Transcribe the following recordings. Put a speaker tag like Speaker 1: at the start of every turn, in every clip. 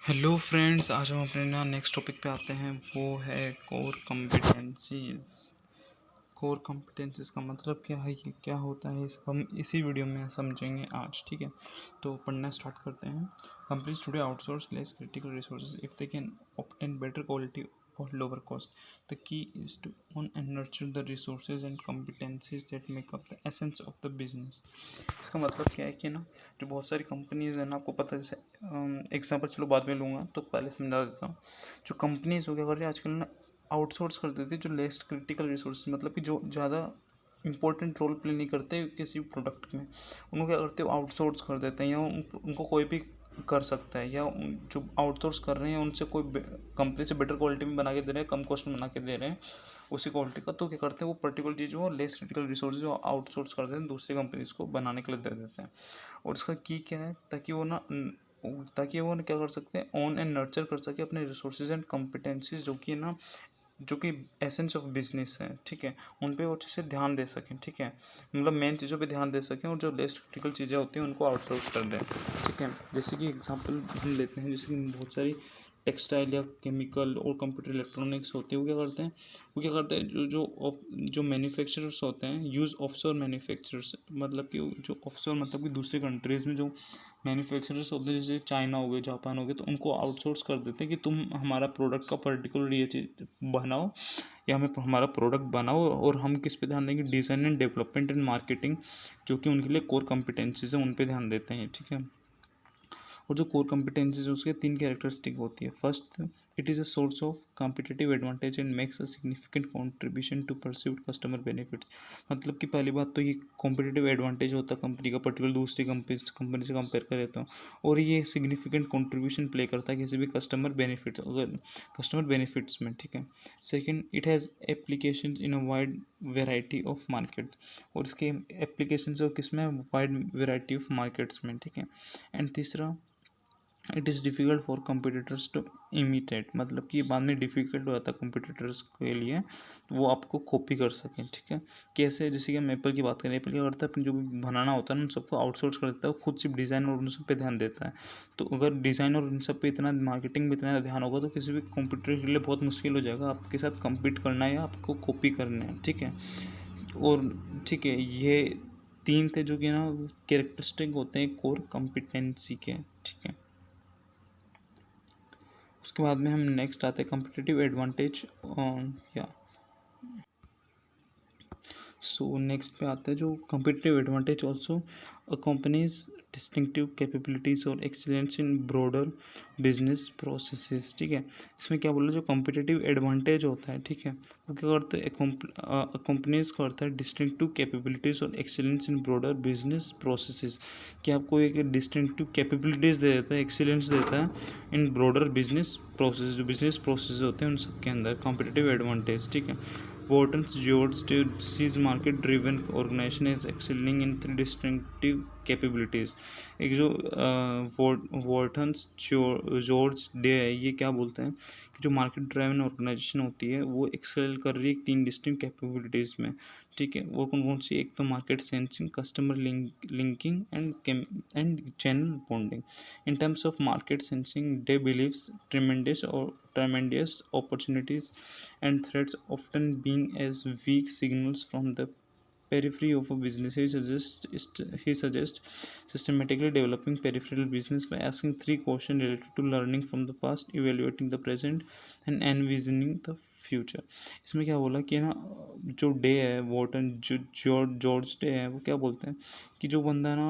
Speaker 1: Hello friends, आज हम अपने ना नेक्स्ट टॉपिक पे आते हैं। वो है कोर कॉम्पिटेंसीज। कोर कॉम्पिटेंसीज का मतलब क्या है, ये क्या होता है, इस हम इसी वीडियो में समझेंगे आज। ठीक है, तो पढ़ना स्टार्ट करते हैं। Companies today outsource less critical resources if they can obtain better quality or lower cost. The key is to own and nurture the resources and competencies that make up the essence of the business. इसका मतलब क्या है कि ना, जो बहुत सारी companies है ना, आपको पता है, जैसे एग्जाम्पल चलो बाद में लूँगा, तो पहले समझा देता हूँ। जो कंपनीज हो क्या कर रही है आजकल ना, आउटसोर्स कर देती है जो लेस क्रिटिकल रिसोर्स, मतलब कि जो ज़्यादा इंपॉर्टेंट रोल प्ले नहीं करते किसी प्रोडक्ट में, उनको क्या करते हो, आउटसोर्स कर देते हैं, या उनको कोई भी कर सकता है, या जो आउटसोर्स कर रहे हैं उनसे कोई कंपनी से बेटर क्वालिटी में बना के दे रहे हैं, कम कॉस्ट में बना के दे रहे हैं उसी क्वालिटी का, तो क्या करते हैं, वो पर्टिकुलर चीज़ वो लेस क्रिटिकल रिसोर्स जो आउटसोर्स करते हैं दूसरी कंपनीज को बनाने के लिए दे देते हैं। और इसका की क्या है, ताकि वो ना क्या कर सकते हैं, ओन एंड नर्चर कर सके अपने रिसोर्सेज एंड कॉम्पिटेंसीज, जो कि एसेंस ऑफ बिजनेस है। ठीक है, उन पे वो अच्छे से ध्यान दे सकें। ठीक है, मतलब मेन चीज़ों पे ध्यान दे सकें, और जो लेस क्रिटिकल चीज़ें होती हैं उनको आउटसोर्स कर दें। ठीक है, जैसे कि एग्जांपल हम लेते हैं, जैसे कि बहुत सारी टेक्सटाइल या केमिकल और कंप्यूटर इलेक्ट्रॉनिक्स होते हैं, वो क्या करते हैं, जो मैन्युफैक्चरर्स होते हैं, यूज़ ऑफशोर मैन्युफैक्चरर्स, मतलब कि जो ऑफशोर मतलब कि दूसरी कंट्रीज़ में जो मैन्युफैक्चरर्स होते हैं, जैसे चाइना हो गए, जापान हो गए, तो उनको आउटसोर्स कर देते हैं कि तुम हमारा प्रोडक्ट का पर्टिकुलर ये चीज़ बनाओ, या हमें हमारा प्रोडक्ट बनाओ, और हम किस पे ध्यान देंगे, design and development and marketing, जो कि उनके लिए कोर कॉम्पिटेंसीज है, उन पे ध्यान देते हैं। ठीक है, और जो कोर कॉम्पिटेंसीज है उसके तीन कैरेक्टरिस्टिक होती है। First, it is a source of competitive advantage and makes a significant contribution to perceived customer benefits. मतलब कि पहली बात तो ये कॉम्पिटिटिव एडवांटेज होता है कंपनी का, पर्टिकुलर दूसरी कंपनी से कंपेयर करें तो, और ये सिग्निफिकेंट कॉन्ट्रीब्यूशन प्ले करता है किसी भी कस्टमर बेनिफिट्स में। ठीक है, second, it has applications in a wide variety of market, और इसके एप्लीकेशन किस में, वाइड वेराइटी ऑफ मार्केट्स में। ठीक है, एंड तीसरा, it is difficult for competitors to imitate, मतलब कि बाद में डिफ़िकल्ट हो जाता है कंपिटिटर्स के लिए वो आपको कॉपी कर सकें। ठीक है, कैसे, जैसे कि हम एप्पल की बात करें, एप्पल क्या करता है, अपने जो भी बनाना होता है ना उन सबको आउटसोर्स कर देता है, वो खुद सिर्फ डिज़ाइन और उन सब पे ध्यान देता है। तो अगर डिज़ाइन और उन सब पे इतना, मार्केटिंग में इतना ध्यान होगा, तो किसी भी कंपटीटर के लिए बहुत मुश्किल हो जाएगा आपके साथ कम्पीट करना या आपको कॉपी करना है। ठीक है, और ठीक है, ये तीन थे जो कि ना कैरेक्टरिस्टिक होते हैं कोर कॉम्पिटेंसी के। ठीक है, उसके बाद में हम नेक्स्ट आते हैं कम्पिटिटिव एडवांटेज। या सो नेक्स्ट पे आता है जो competitive advantage, also a companies distinctive capabilities और excellence in broader business processes. ठीक है, इसमें क्या बोला, जो कम्पिटिटिव एडवांटेज होता है, ठीक है, वो क्या करते हैं, कंपनीज करता है डिस्टिंक्टिव कैपेबिलिटीज़ और excellence in broader business processes, कि आपको एक डिस्टिंक्टिव कैपेबिलिटीज़ दे देता है, एक्सीलेंस देता है इन ब्रॉडर बिजनेस प्रोसेस, जो बिजनेस प्रोसेस होते हैं उन सब के अंदर कॉम्पिटिटिव एडवांटेज। ठीक है, Wharton's George sees market-driven organization as excelling in three distinctive capabilities। एक जो वॉर्टन्स जॉर्ज डे है, ये क्या बोलते हैं कि जो मार्केट ड्राइवन ऑर्गेनाइजेशन होती है वो एक्सेल कर रही है तीन डिस्टिंक्ट कैपेबिलिटीज़ में। ठीक है, वो कौन कौन सी, एक तो market sensing, customer linking and channel bonding. In terms of market sensing, they believes tremendous opportunities and threats, often being as weak signals from the periphery of a business. He suggests systematically developing peripheral business by asking three questions related to learning from the past, evaluating the present, and envisioning the future। इसमें क्या बोला कि ना, जो day है, Wharton George day है, वो क्या बोलते हैं कि जो बंदा ना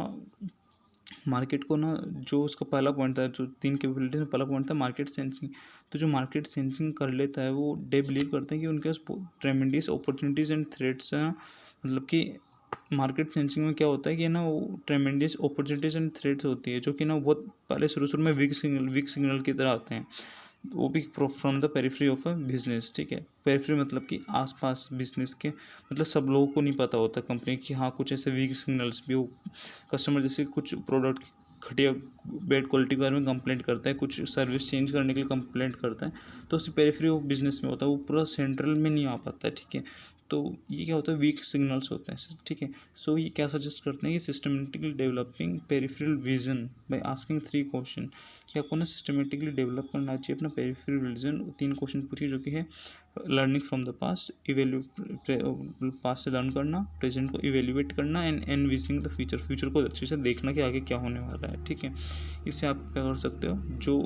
Speaker 1: मार्केट को ना, जो उसका पहला पॉइंट था, जो तीन कैपेबिलिटीज में पहला पॉइंट था मार्केट सेंसिंग, तो जो मार्केट सेंसिंग कर लेता है वो डे बिलीव करते हैं कि उनके पास ट्रेमेंडियस अपॉर्चुनिटीज़ एंड थ्रेट्स हैं। मतलब कि मार्केट सेंसिंग में क्या होता है कि ना, वो ट्रेमेंडियस अपॉर्चुनिटीज़ एंड थ्रेट्स होती है, जो कि ना बहुत पहले शुरू में वीक सिग्नल की तरह आते हैं, वो भी from the periphery of a business. ठीक है, पेरिफ्री मतलब कि आसपास बिजनेस के, मतलब सब लोगों को नहीं पता होता कंपनी कि हाँ कुछ ऐसे वीक सिग्नल्स भी हो। कस्टमर जैसे कुछ प्रोडक्ट घटिया बैड क्वालिटी के बारे में कंप्लेंट करता है, कुछ सर्विस चेंज करने के लिए कंप्लेंट करता है, तो उसकी पेरिफ्री ऑफ बिजनेस में होता है, वो पूरा सेंट्रल में नहीं आ पाता है। ठीक है, तो ये क्या होता है, वीक सिग्नल्स होते हैं, ठीक है। सो ये क्या सजेस्ट करते हैं कि systematically developing peripheral vision by asking 3 question, कि आपको ना सिस्टमेटिकली डेवलप करना चाहिए अपना पेरिफेरल विजन। 3 क्वेश्चन पूछिए जो कि है learning from the past, past से लर्न करना, प्रेजेंट को इवेल्युएट करना, and envisioning the future, future को अच्छे से देखना कि आगे क्या होने वाला है, ठीक है। इससे आप क्या कर सकते हो, जो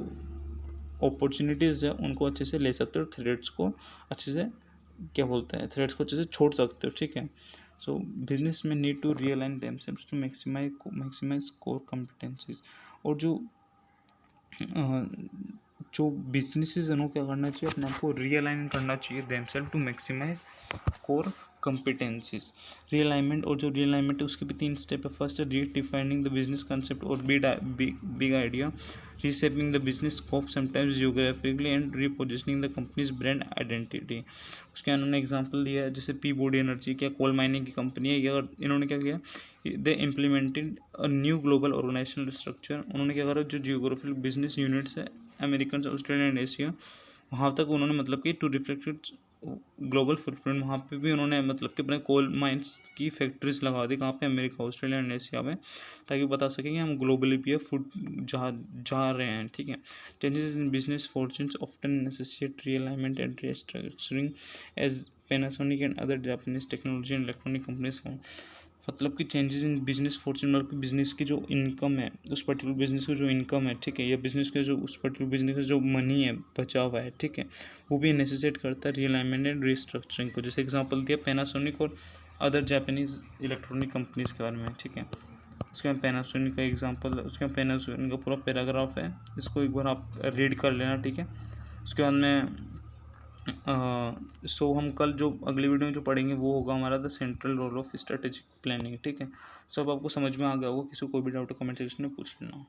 Speaker 1: अपॉर्चुनिटीज़ है उनको अच्छे से ले सकते हो, थ्रेड्स को अच्छे से क्या बोलते हैं, थ्रेड्स को अच्छे से छोड़ सकते हो, ठीक है। सो बिजनेस में need to realign themselves to maximise core competencies. और जो बिजनेसेस हैं उनको क्या करना चाहिए, अपने आप को रियलाइन करना चाहिए themselves to maximise core competencies. Realignment, और जो रियलाइनमेंट है उसके भी 3 स्टेप है। फर्स्ट है रीडिफाइनिंग द बिजनेस कंसेप्ट और big idea, reshaping the business scope sometimes geographically, and repositioning the companies brand identity. उसके उन्होंने एग्जांपल दिया है, जैसे पी बॉडी एनर्जी, क्या कोल माइनिंग की कंपनी है, या इन्होंने क्या किया, they implemented a new global organizational structure. उन्होंने क्या करा, जो जियोग्राफिकल बिजनेस यूनिट्स है अमेरिकन, ऑस्ट्रेलिया एंड एशिया, वहाँ तक उन्होंने मतलब कि टू रिफ्लेक्ट ग्लोबल फुटप्रिंट, वहाँ पे भी उन्होंने मतलब कि अपने कोल माइंस की फैक्ट्रीज लगा दी, कहाँ पे, अमेरिका, ऑस्ट्रेलिया एंड एशिया में, ताकि बता सकें कि हम ग्लोबली भी फूड जा रहे हैं, ठीक है। Changes in business fortunes often necessitate realignment and restructuring as Panasonic and other Japanese technology and electronic companies. मतलब कि चेंजेस इन बिजनेस फॉर्चून, मतलब कि बिजनेस की जो इनकम है, उस पर्टिकुलर बिजनेस की जो इनकम है, ठीक है, या बिजनेस के जो उस पर्टिकुलर बिजनेस का जो मनी है बचा हुआ है, ठीक है, वो भी नेसेसिटेट करता है रियलाइनमेंट एंड रिस्ट्रक्चरिंग को। जैसे एग्जांपल दिया पैनासोनिक और अदर जापानीज इलेक्ट्रॉनिक कंपनीज के बारे में, ठीक है। उसके बाद पैनासोनिक का एग्जांपल, उसके बाद पैनासोनिक का पूरा पैराग्राफ है, इसको एक बार आप रीड कर लेना, ठीक है। उसके बाद में सो हम कल जो अगली वीडियो में जो पढ़ेंगे वो होगा हमारा the central role of strategic planning, ठीक है। सब आपको समझ में आ गया होगा, किसी को कोई भी डाउट हो कमेंट सेक्शन में पूछ लेना।